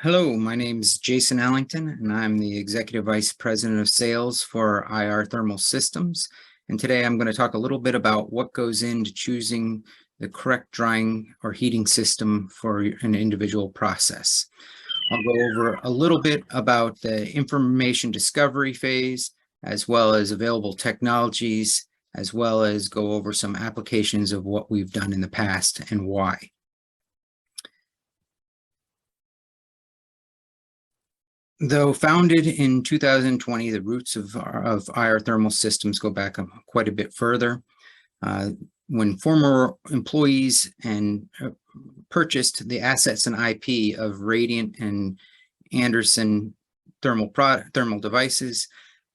Hello, my name is Jason Allington, and I'm the Executive Vice President of Sales for IR Thermal Systems. And today I'm going to talk a little bit about what goes into choosing the correct drying or heating system for an individual process. I'll go over a little bit about the information discovery phase, as well as available technologies, as well as go over some applications of what we've done in the past and why. Though founded in 2020, the roots of IR Thermal Systems go back quite a bit further. When former employees purchased the assets and IP of Radiant and Anderson thermal devices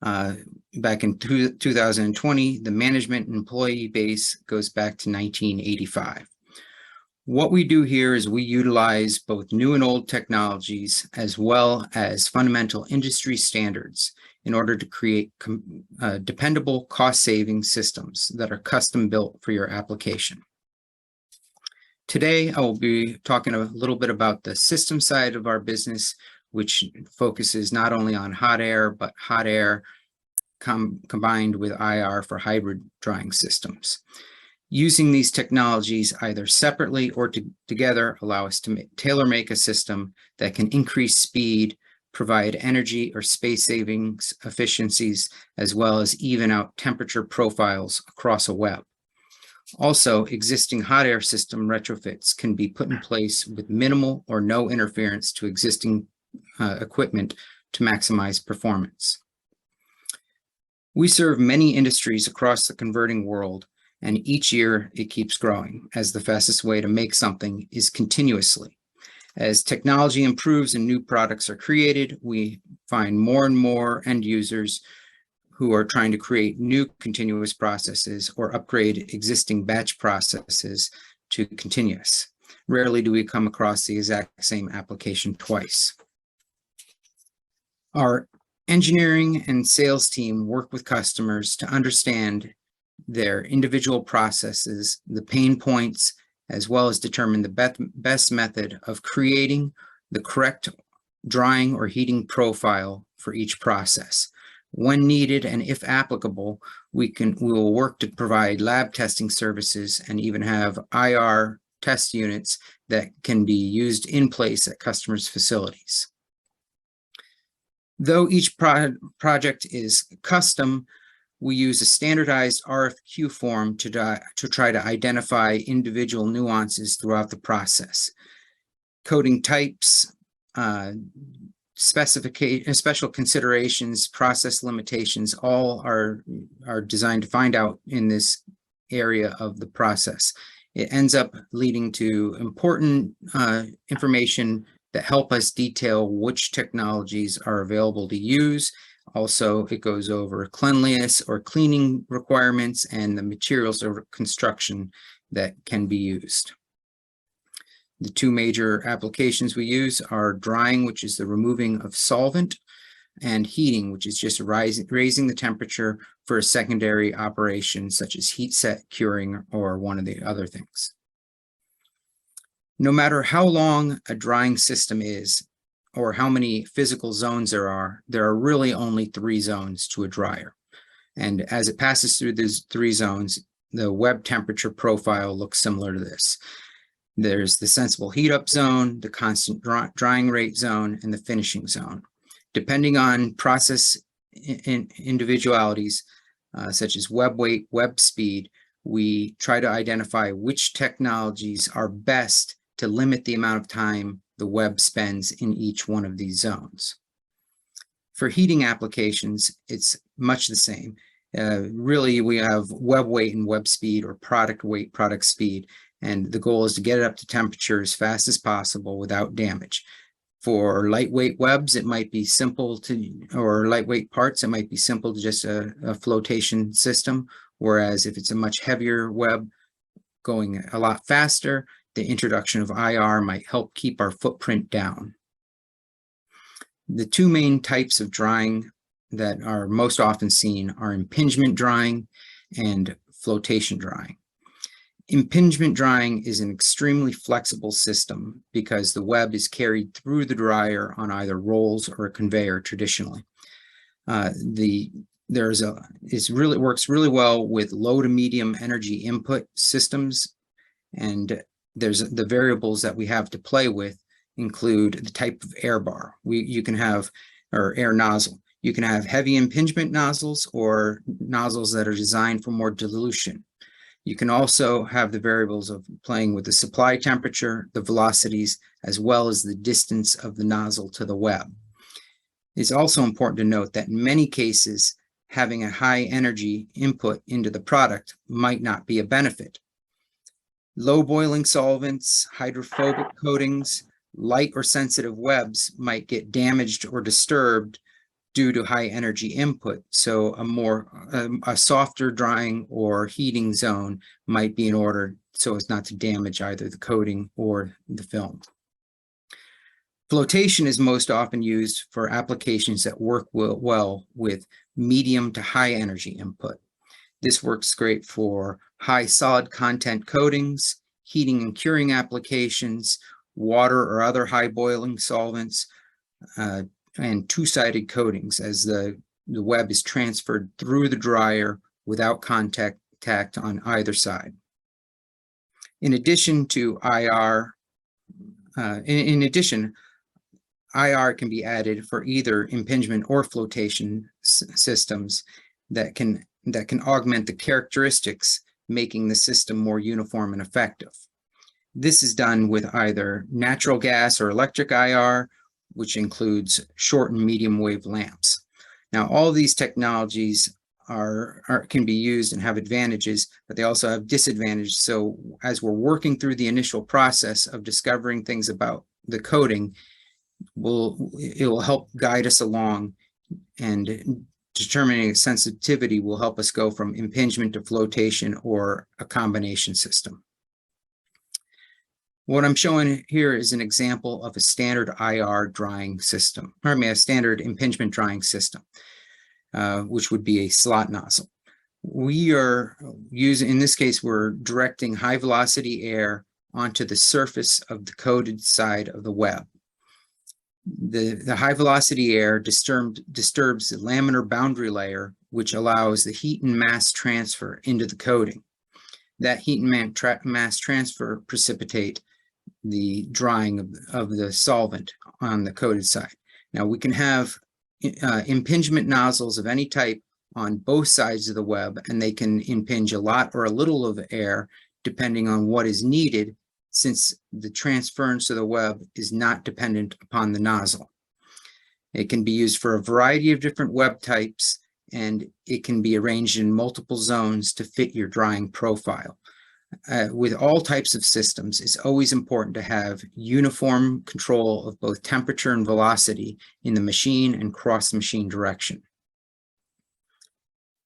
back in 2020, the management and employee base goes back to 1985. What we do here is we utilize both new and old technologies as well as fundamental industry standards in order to create dependable cost-saving systems that are custom built for your application. Today, I will be talking a little bit about the system side of our business, which focuses not only on hot air, but hot air combined with IR for hybrid drying systems. Using these technologies either separately or together allow us to tailor-make a system that can increase speed, provide energy or space savings efficiencies, as well as even out temperature profiles across a web. Also, existing hot air system retrofits can be put in place with minimal or no interference to existing equipment to maximize performance. We serve many industries across the converting world, and each year it keeps growing, as the fastest way to make something is continuously. As technology improves and new products are created, we find more and more end users who are trying to create new continuous processes or upgrade existing batch processes to continuous. Rarely do we come across the exact same application twice. Our engineering and sales team work with customers to understand their individual processes, the pain points, as well as determine the best method of creating the correct drying or heating profile for each process. When needed and if applicable, we will work to provide lab testing services and even have IR test units that can be used in place at customers' facilities. Though each project is custom, we use a standardized RFQ form to try to identify individual nuances throughout the process. Coding types, special considerations, process limitations, all are designed to find out in this area of the process. It ends up leading to important information that help us detail which technologies are available to use. Also, it goes over cleanliness or cleaning requirements and the materials of construction that can be used. The two major applications we use are drying, which is the removing of solvent, and heating, which is just raising the temperature for a secondary operation such as heat set, curing, or one of the other things. No matter how long a drying system is, or how many physical zones there are really only 3 zones to a dryer. And as it passes through these 3 zones, the web temperature profile looks similar to this. There's the sensible heat up zone, the constant drying rate zone, and the finishing zone. Depending on process individualities, such as web weight, web speed, we try to identify which technologies are best to limit the amount of time the web spends in each one of these zones. For heating applications, it's much the same. Really, we have web weight and web speed, or product weight, product speed, and the goal is to get it up to temperature as fast as possible without damage. For lightweight webs, it might be simple or lightweight parts, it might be simple to just a flotation system, whereas if it's a much heavier web going a lot faster, the introduction of IR might help keep our footprint down. The two main types of drying that are most often seen are impingement drying and flotation drying. Impingement drying is an extremely flexible system because the web is carried through the dryer on either rolls or a conveyor traditionally. It works really well with low to medium energy input systems, and the variables that we have to play with include the type of air bar you can have, or air nozzle. You can have heavy impingement nozzles or nozzles that are designed for more dilution. You can also have the variables of playing with the supply temperature, the velocities, as well as the distance of the nozzle to the web. It's also important to note that in many cases, having a high energy input into the product might not be a benefit. Low boiling solvents, hydrophobic coatings, light or sensitive webs might get damaged or disturbed due to high energy input. So a softer drying or heating zone might be in order so as not to damage either the coating or the film. Flotation is most often used for applications that work well with medium to high energy input. This works great for high solid content coatings, heating and curing applications, water or other high boiling solvents, and two-sided coatings as the web is transferred through the dryer without contact on either side. In addition to IR, IR can be added for either impingement or flotation systems that can augment the characteristics, making the system more uniform and effective. This is done with either natural gas or electric IR, which includes short and medium wave lamps. Now, all these technologies can be used and have advantages, but they also have disadvantages. So as we're working through the initial process of discovering things about the coating, it will help guide us along, and determining sensitivity will help us go from impingement to flotation or a combination system. What I'm showing here is an example of a standard IR drying system, a standard impingement drying system, which would be a slot nozzle. We are using, in this case, we're directing high velocity air onto the surface of the coated side of the web. The high velocity air disturbs the laminar boundary layer, which allows the heat and mass transfer into the coating. That heat and mass transfer precipitate the drying of the solvent on the coated side. Now we can have impingement nozzles of any type on both sides of the web, and they can impinge a lot or a little of air depending on what is needed, since the transference of the web is not dependent upon the nozzle. It can be used for a variety of different web types, and it can be arranged in multiple zones to fit your drying profile. With all types of systems, it's always important to have uniform control of both temperature and velocity in the machine and cross-machine direction.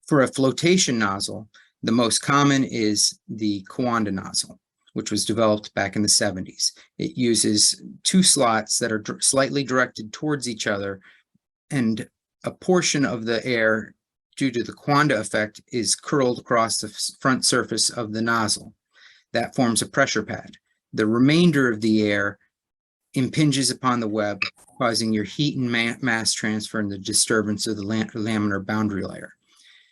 For a flotation nozzle, the most common is the Coanda nozzle, which was developed back in the 70s. It uses two slots that are slightly directed towards each other, and a portion of the air, due to the Coanda effect, is curled across the front surface of the nozzle. That forms a pressure pad. The remainder of the air impinges upon the web, causing your heat and mass transfer and the disturbance of the laminar boundary layer.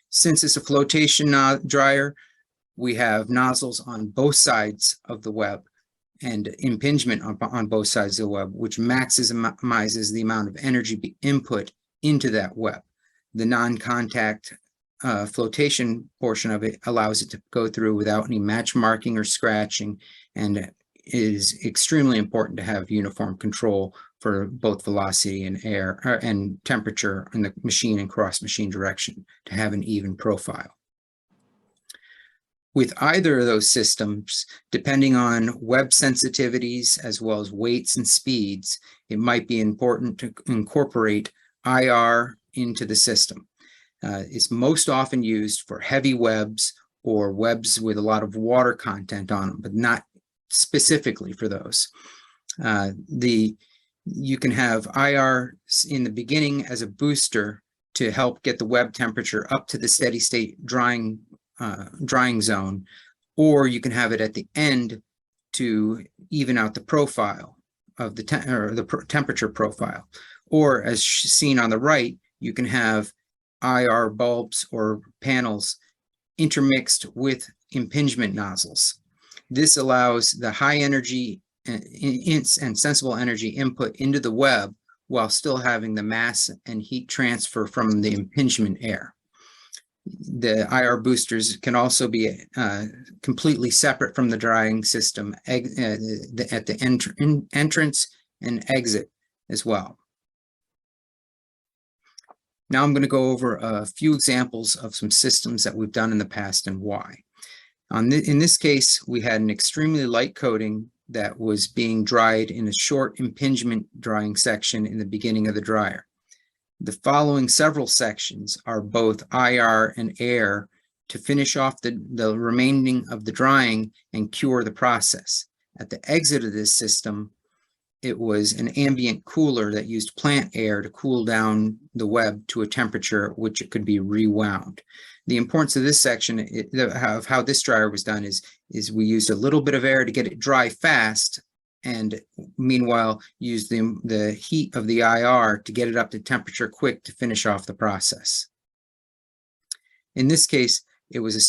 Since it's a flotation dryer, we have nozzles on both sides of the web and impingement on both sides of the web, which maximizes the amount of energy input into that web. The non-contact flotation portion of it allows it to go through without any match marking or scratching, and it is extremely important to have uniform control for both velocity and air and temperature in the machine and cross machine direction to have an even profile. With either of those systems, depending on web sensitivities as well as weights and speeds, it might be important to incorporate IR into the system. It's most often used for heavy webs or webs with a lot of water content on them, but not specifically for those. You can have IR in the beginning as a booster to help get the web temperature up to the steady state drying zone, or you can have it at the end to even out the profile of the temperature profile. Or as seen on the right, you can have IR bulbs or panels intermixed with impingement nozzles. This allows the high energy and sensible energy input into the web while still having the mass and heat transfer from the impingement air. The IR boosters can also be completely separate from the drying system at the entrance and exit as well. Now I'm going to go over a few examples of some systems that we've done in the past and why. In this case, we had an extremely light coating that was being dried in a short impingement drying section in the beginning of the dryer. The following several sections are both IR and air to finish off the remaining of the drying and cure the process. At the exit of this system, it was an ambient cooler that used plant air to cool down the web to a temperature at which it could be rewound. The importance of this section of how this dryer was done is we used a little bit of air to get it dry fast, and meanwhile use the heat of the IR to get it up to temperature quick to finish off the process. In this case, it was a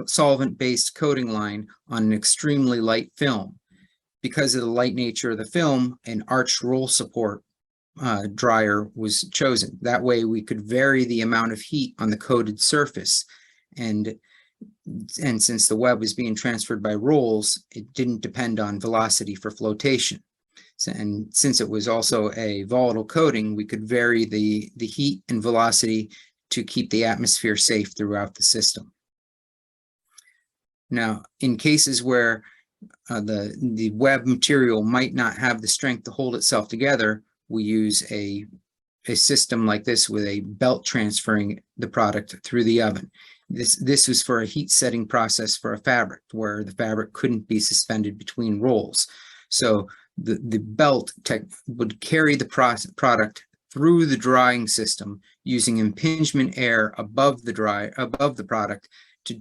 solvent-based coating line on an extremely light film. Because of the light nature of the film, an arched roll support dryer was chosen. That way we could vary the amount of heat on the coated surface. And since the web was being transferred by rolls, it didn't depend on velocity for flotation. And since it was also a volatile coating, we could vary the heat and velocity to keep the atmosphere safe throughout the system. Now, in cases where the web material might not have the strength to hold itself together, we use a system like this with a belt transferring the product through the oven. This was for a heat setting process for a fabric where the fabric couldn't be suspended between rolls. So the belt would carry the product through the drying system using impingement air above the product to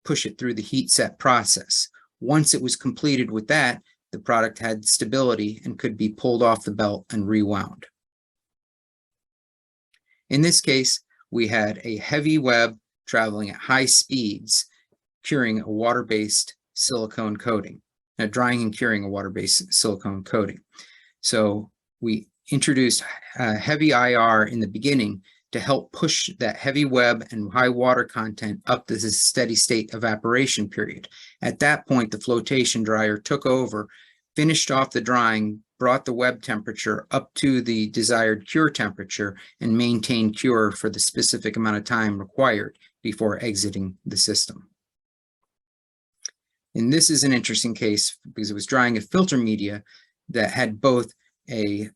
push it through the heat set process. Once it was completed with that, the product had stability and could be pulled off the belt and rewound. In this case, we had a heavy web traveling at high speeds, curing a water-based silicone coating, drying and curing a water-based silicone coating. So we introduced heavy IR in the beginning to help push that heavy web and high water content up to the steady state evaporation period. At that point, the flotation dryer took over, finished off the drying, brought the web temperature up to the desired cure temperature, and maintained cure for the specific amount of time required before exiting the system. And this is an interesting case because it was drying a filter media that had both a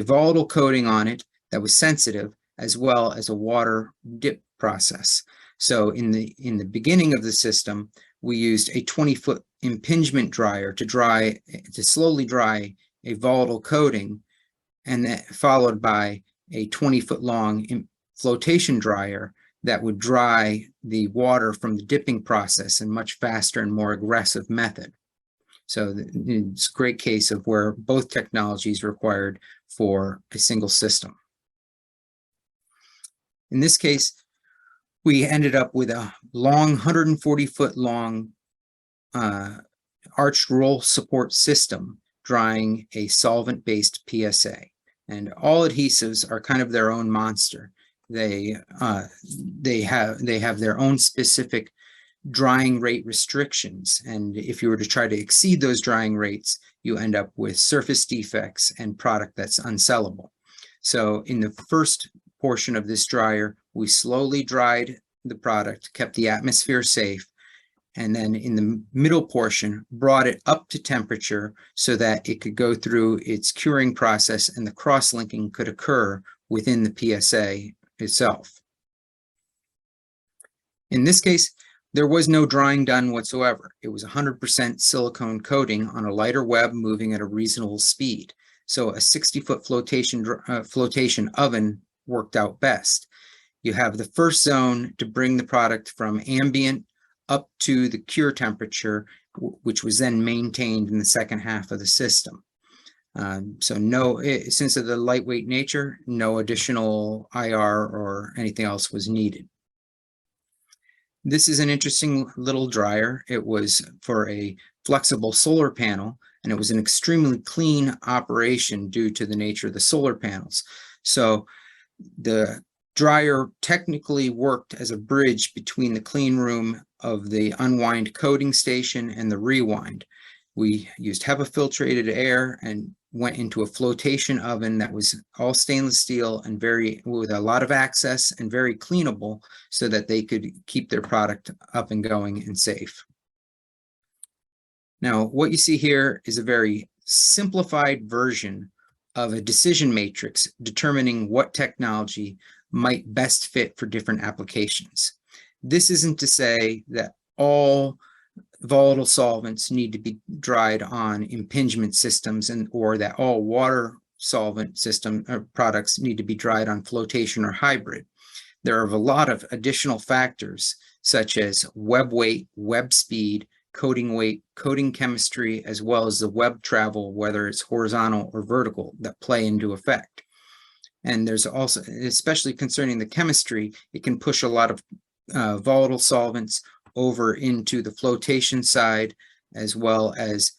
volatile coating on it that was sensitive, as well as a water dip process. So in the beginning of the system, we used a 20-foot impingement dryer to slowly dry a volatile coating, and that followed by a 20-foot long flotation dryer that would dry the water from the dipping process in much faster and more aggressive method. So it's a great case of where both technologies are required for a single system. In this case, we ended up with a long 140-foot long arched roll support system drying a solvent-based PSA. And all adhesives are kind of their own monster. They have their own specific drying rate restrictions, and if you were to try to exceed those drying rates, you end up with surface defects and product that's unsellable. So in the first portion of this dryer, we slowly dried the product, kept the atmosphere safe, and then in the middle portion, brought it up to temperature so that it could go through its curing process and the cross-linking could occur within the PSA itself. In this case, there was no drying done whatsoever. It was 100% silicone coating on a lighter web moving at a reasonable speed. So a 60-foot flotation oven worked out best. You have the first zone to bring the product from ambient up to the cure temperature, which was then maintained in the second half of the system. So since of the lightweight nature, no additional IR or anything else was needed. This is an interesting little dryer. It was for a flexible solar panel, and it was an extremely clean operation due to the nature of the solar panels. So the dryer technically worked as a bridge between the clean room of the unwind coating station and the rewind. We used HEPA filtrated air and went into a flotation oven that was all stainless steel and with a lot of access and very cleanable, so that they could keep their product up and going and safe. Now, what you see here is a very simplified version of a decision matrix determining what technology might best fit for different applications. This isn't to say that all volatile solvents need to be dried on impingement systems, or that all water solvent system products need to be dried on flotation or hybrid. There are a lot of additional factors such as web weight, web speed, coating weight, coating chemistry, as well as the web travel, whether it's horizontal or vertical, that play into effect. And there's also, especially concerning the chemistry, it can push a lot of volatile solvents over into the flotation side, as well as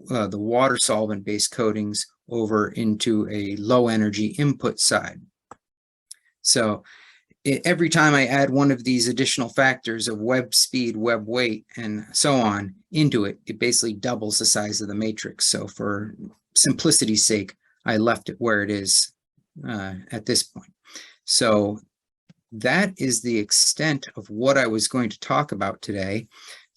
the water solvent based coatings over into a low energy input side. So every time I add one of these additional factors of web speed, web weight, and so on into it, it basically doubles the size of the matrix. So for simplicity's sake, I left it where it is at this point. So that is the extent of what I was going to talk about today.